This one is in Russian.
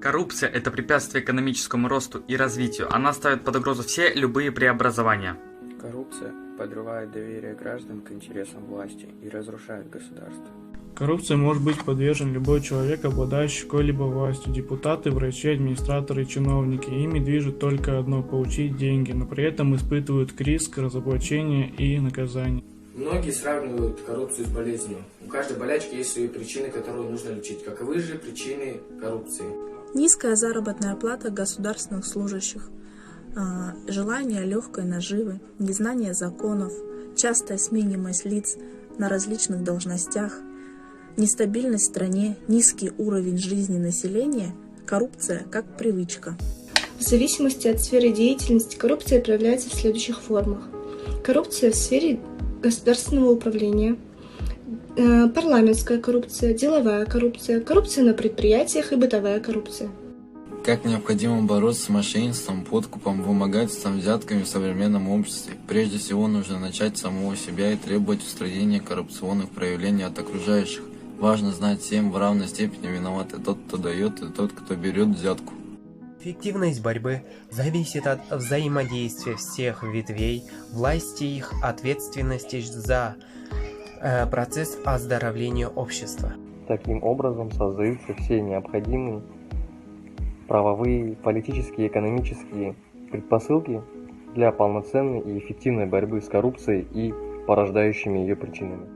Коррупция – это препятствие экономическому росту и развитию. Она ставит под угрозу все любые преобразования. Коррупция подрывает доверие граждан к интересам власти и разрушает государство. Коррупции может быть подвержен любой человек, обладающий какой-либо властью. Депутаты, врачи, администраторы и чиновники. Ими движет только одно – получить деньги, но при этом испытывают риск разоблачения и наказания. Многие сравнивают коррупцию с болезнью. У каждой болячки есть свои причины, которые нужно лечить. Каковы же причины коррупции? Низкая заработная плата государственных служащих, желание легкой наживы, незнание законов, частая сменимость лиц на различных должностях, нестабильность в стране, низкий уровень жизни населения, коррупция как привычка. В зависимости от сферы деятельности коррупция проявляется в следующих формах. Коррупция в сфере государственного управления, парламентская коррупция, деловая коррупция, коррупция на предприятиях и бытовая коррупция. Как необходимо бороться с мошенничеством, подкупом, вымогательством, взятками в современном обществе? Прежде всего нужно начать с самого себя и требовать устранения коррупционных проявлений от окружающих. Важно знать, всем в равной степени виноваты тот, кто дает, и тот, кто берет взятку. Эффективность борьбы зависит от взаимодействия всех ветвей власти и их ответственности за процесс оздоровления общества. Таким образом создаются все необходимые правовые, политические и экономические предпосылки для полноценной и эффективной борьбы с коррупцией и порождающими ее причинами.